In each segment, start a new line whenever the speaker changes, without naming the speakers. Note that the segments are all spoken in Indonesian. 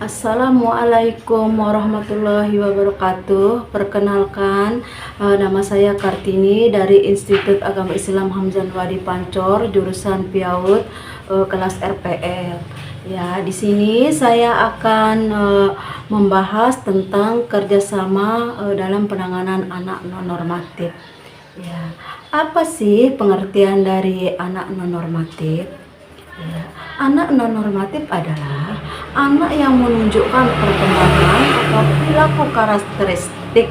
Assalamualaikum warahmatullahi wabarakatuh. Perkenalkan, nama saya Kartini dari Institut Agama Islam Hamzah Wadi Pancor, jurusan PIAUD, kelas RPL. Ya, di sini saya akan membahas tentang kerjasama dalam penanganan anak non normatif. Ya, apa sih pengertian dari anak non normatif? Ya, anak non normatif adalah anak yang menunjukkan perkembangan atau perilaku karakteristik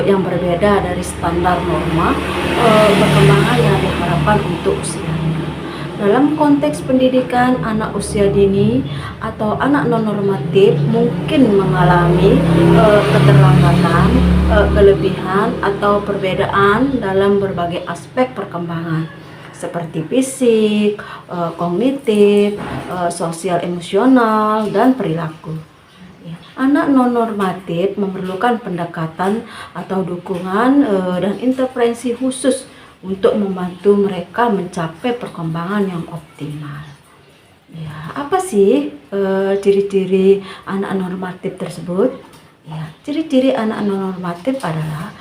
yang berbeda dari standar norma perkembangan yang diharapkan untuk usianya. Dalam konteks pendidikan anak usia dini atau anak non normatif mungkin mengalami keterlambatan, kelebihan atau perbedaan dalam berbagai aspek perkembangan, seperti fisik, kognitif, sosial emosional, dan perilaku. Anak non-normatif memerlukan pendekatan atau dukungan dan intervensi khusus untuk membantu mereka mencapai perkembangan yang optimal. Ya, apa sih ciri-ciri anak normatif tersebut? Ya, ciri-ciri anak non-normatif adalah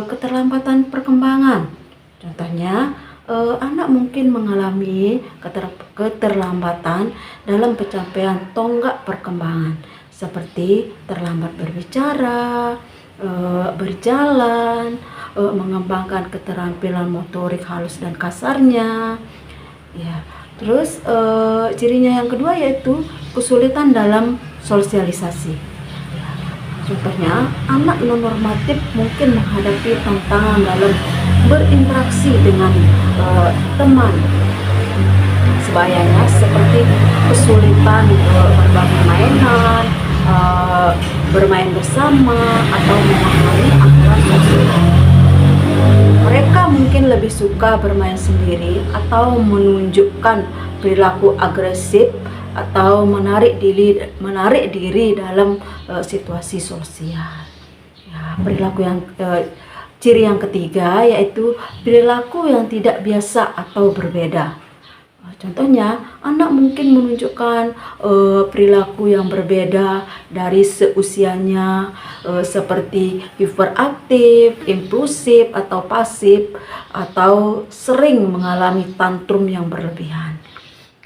keterlambatan perkembangan. Contohnya, anak mungkin mengalami keterlambatan dalam pencapaian tonggak perkembangan, seperti terlambat berbicara, berjalan, mengembangkan keterampilan motorik halus dan kasarnya. Ya, terus cirinya yang kedua yaitu kesulitan dalam sosialisasi. Contohnya, anak non normatif mungkin menghadapi tantangan dalam berinteraksi dengan teman sebayanya, seperti kesulitan berbagi mainan, bermain bersama, atau memahami aturan sosial. Mereka mungkin lebih suka bermain sendiri atau menunjukkan perilaku agresif atau menarik diri dalam situasi sosial. Ya, perilaku yang ciri yang ketiga yaitu perilaku yang tidak biasa atau berbeda. Contohnya, anak mungkin menunjukkan perilaku yang berbeda dari seusianya, seperti hiperaktif, impulsif atau pasif, atau sering mengalami tantrum yang berlebihan.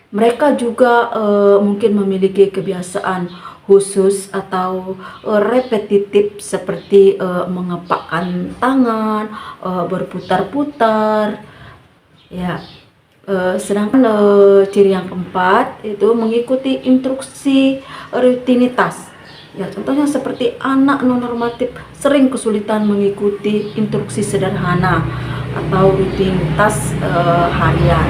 Mereka juga mungkin memiliki kebiasaan khusus atau repetitif, seperti mengepakkan tangan, berputar-putar. Ya, sedangkan ciri yang keempat itu mengikuti instruksi rutinitas. Ya, contohnya seperti anak non normatif sering kesulitan mengikuti instruksi sederhana atau rutinitas harian.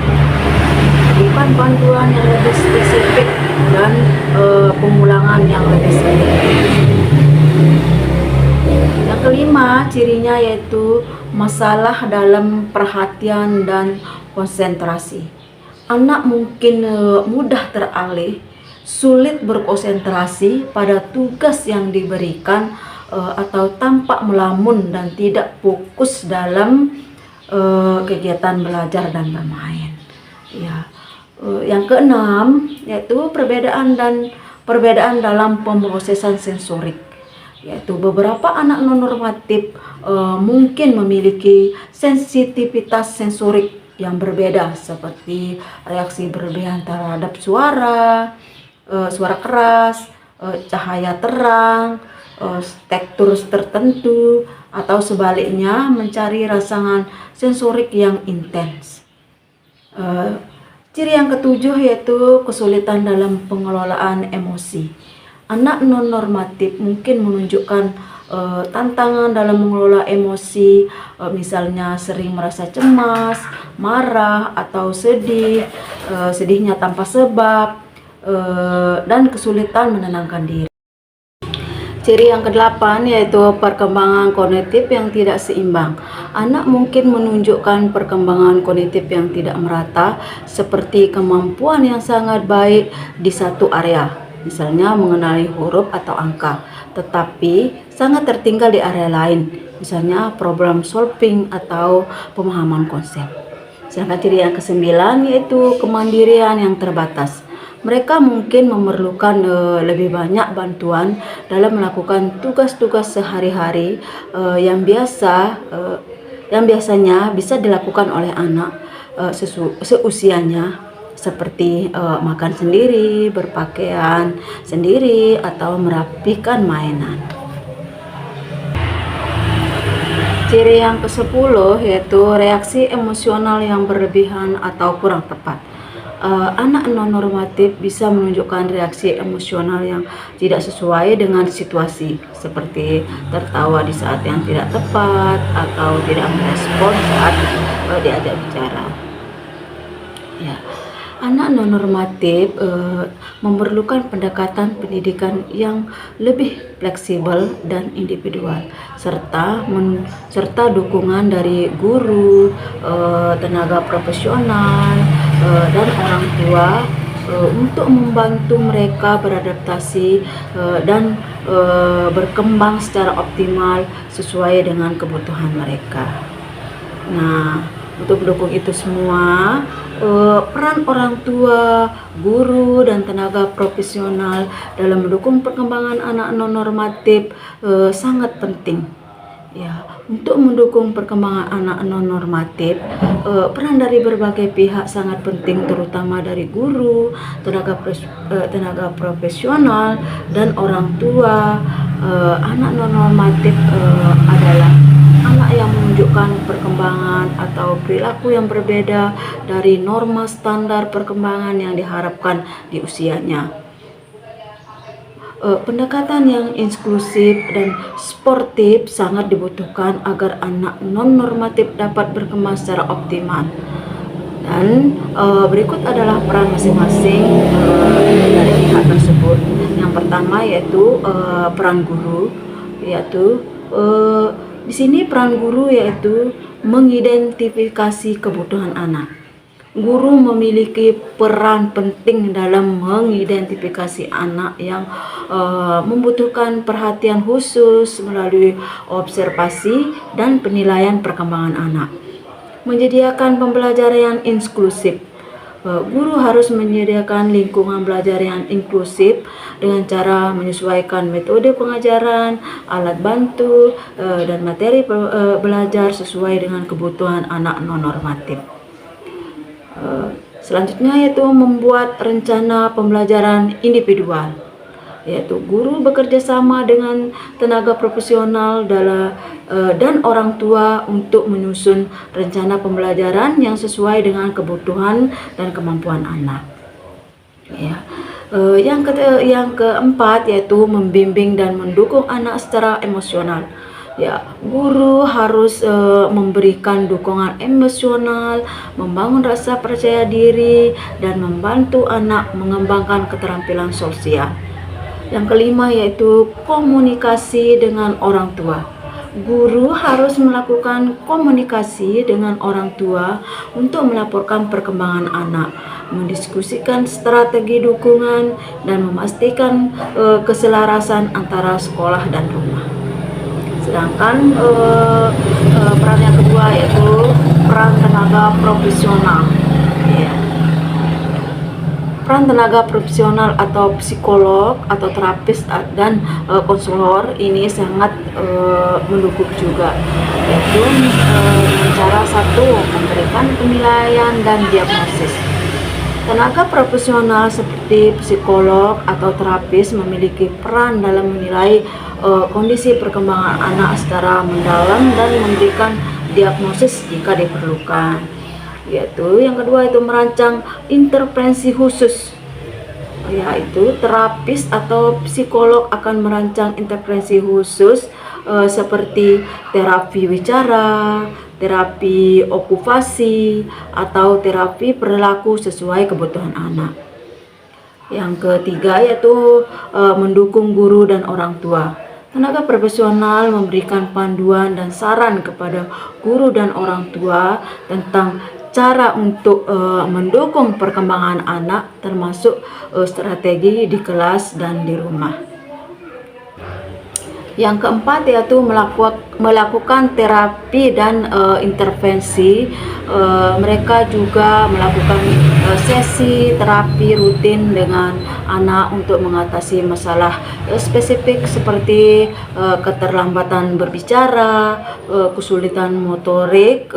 Bukan bantuan yang lebih spesifik dan pengulangan yang lebih sering. Yang kelima, cirinya yaitu masalah dalam perhatian dan konsentrasi. Anak mungkin mudah teralih, sulit berkonsentrasi pada tugas yang diberikan, atau tampak melamun dan tidak fokus dalam kegiatan belajar dan bermain. Ya. Yang keenam yaitu perbedaan dalam pemrosesan sensorik, yaitu beberapa anak non normatif mungkin memiliki sensitivitas sensorik yang berbeda, seperti reaksi berlebihan terhadap suara keras, cahaya terang, tekstur tertentu, atau sebaliknya mencari rangsangan sensorik yang intens. Ciri yang ketujuh yaitu kesulitan dalam pengelolaan emosi. Anak non normatif mungkin menunjukkan tantangan dalam mengelola emosi, misalnya sering merasa cemas, marah, atau sedihnya tanpa sebab, dan kesulitan menenangkan diri. Ciri yang kedelapan yaitu perkembangan kognitif yang tidak seimbang. Anak mungkin menunjukkan perkembangan kognitif yang tidak merata, seperti kemampuan yang sangat baik di satu area, misalnya mengenali huruf atau angka, tetapi sangat tertinggal di area lain, misalnya problem solving atau pemahaman konsep. Sedangkan ciri yang kesembilan yaitu kemandirian yang terbatas. Mereka mungkin memerlukan lebih banyak bantuan dalam melakukan tugas-tugas sehari-hari yang biasanya bisa dilakukan oleh anak seusianya, seperti makan sendiri, berpakaian sendiri, atau merapikan mainan. Ciri yang ke-10 yaitu reaksi emosional yang berlebihan atau kurang tepat. Anak non-normatif bisa menunjukkan reaksi emosional yang tidak sesuai dengan situasi, seperti tertawa di saat yang tidak tepat atau tidak merespon saat diajak bicara. Ya. Anak non-normatif memerlukan pendekatan pendidikan yang lebih fleksibel dan individual, serta dukungan dari guru, tenaga profesional, dan orang tua untuk membantu mereka beradaptasi dan berkembang secara optimal sesuai dengan kebutuhan mereka. Nah, untuk mendukung itu semua, peran orang tua, guru, dan tenaga profesional dalam mendukung perkembangan anak non-normatif sangat penting. Ya, untuk mendukung perkembangan anak non-normatif, peran dari berbagai pihak sangat penting, terutama dari guru, tenaga profesional, dan orang tua. Anak non-normatif adalah anak yang menunjukkan perkembangan atau perilaku yang berbeda dari norma standar perkembangan yang diharapkan di usianya. Pendekatan yang inklusif dan sportif sangat dibutuhkan agar anak non-normatif dapat berkembang secara optimal. Dan berikut adalah peran masing-masing dari pihak tersebut. Yang pertama yaitu peran guru, yaitu di sini peran guru yaitu mengidentifikasi kebutuhan anak. Guru memiliki peran penting dalam mengidentifikasi anak yang membutuhkan perhatian khusus melalui observasi dan penilaian perkembangan anak. Menyediakan pembelajaran yang inklusif. Guru harus menyediakan lingkungan belajar yang inklusif dengan cara menyesuaikan metode pengajaran, alat bantu, dan materi belajar sesuai dengan kebutuhan anak non-normatif. Selanjutnya yaitu membuat rencana pembelajaran individual, yaitu guru bekerja sama dengan tenaga profesional dan orang tua untuk menyusun rencana pembelajaran yang sesuai dengan kebutuhan dan kemampuan anak. Ya. Yang keempat yaitu membimbing dan mendukung anak secara emosional. Ya, guru harus memberikan dukungan emosional, membangun rasa percaya diri, dan membantu anak mengembangkan keterampilan sosial. Yang kelima yaitu komunikasi dengan orang tua. Guru harus melakukan komunikasi dengan orang tua untuk melaporkan perkembangan anak, mendiskusikan strategi dukungan, dan memastikan keselarasan antara sekolah dan rumah. Sedangkan peran yang kedua yaitu peran tenaga profesional. Ya. Peran tenaga profesional atau psikolog atau terapis dan konselor ini sangat mendukung juga, yaitu dengan cara satu, memberikan penilaian dan diagnosis. Tenaga profesional seperti psikolog atau terapis memiliki peran dalam menilai kondisi perkembangan anak secara mendalam dan memberikan diagnosis jika diperlukan. Yaitu yang kedua itu merancang intervensi khusus, yaitu terapis atau psikolog akan merancang intervensi khusus seperti terapi bicara, terapi okupasi, atau terapi perilaku sesuai kebutuhan anak. Yang ketiga yaitu mendukung guru dan orang tua. Tenaga profesional memberikan panduan dan saran kepada guru dan orang tua tentang cara untuk mendukung perkembangan anak, termasuk strategi di kelas dan di rumah. Yang keempat yaitu melakukan terapi dan intervensi. Mereka juga melakukan sesi terapi rutin dengan anak untuk mengatasi masalah spesifik seperti keterlambatan berbicara, kesulitan motorik,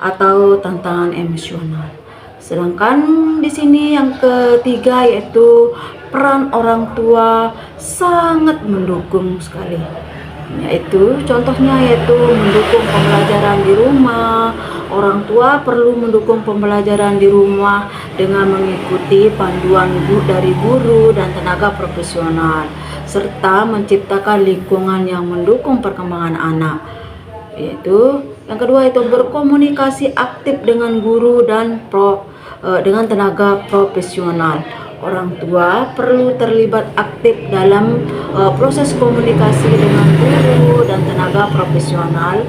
atau tantangan emosional. Sedangkan di sini yang ketiga yaitu peran orang tua sangat mendukung sekali. Contohnya yaitu mendukung pembelajaran di rumah. Orang tua perlu mendukung pembelajaran di rumah dengan mengikuti panduan dari guru dan tenaga profesional, serta menciptakan lingkungan yang mendukung perkembangan anak. Yang kedua itu berkomunikasi aktif dengan guru dan dengan tenaga profesional. Orang tua perlu terlibat aktif dalam proses komunikasi dengan guru dan tenaga profesional,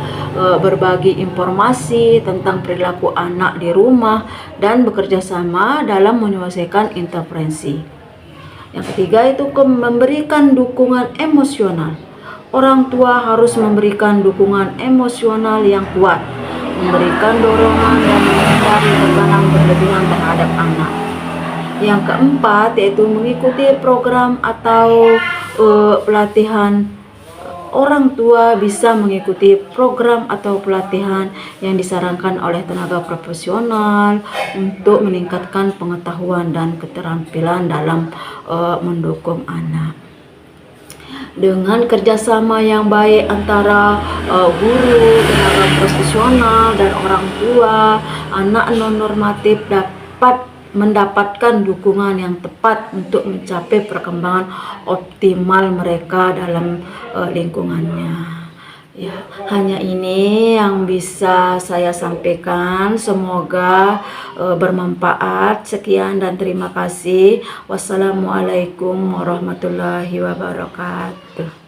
berbagi informasi tentang perilaku anak di rumah, dan bekerja sama dalam menyelesaikan intervensi. Yang ketiga itu memberikan dukungan emosional. Orang tua harus memberikan dukungan emosional yang kuat, memberikan dorongan dan menghindari tekanan berlebihan terhadap anak. Yang keempat yaitu mengikuti program atau pelatihan. Orang tua bisa mengikuti program atau pelatihan yang disarankan oleh tenaga profesional untuk meningkatkan pengetahuan dan keterampilan dalam mendukung anak. Dengan kerjasama yang baik antara guru, tenaga profesional, dan orang tua, anak non-normatif dapat mendapatkan dukungan yang tepat untuk mencapai perkembangan optimal mereka dalam lingkungannya. Hanya ini yang bisa saya sampaikan. Semoga bermanfaat. Sekian dan terima kasih. Wassalamualaikum warahmatullahi wabarakatuh.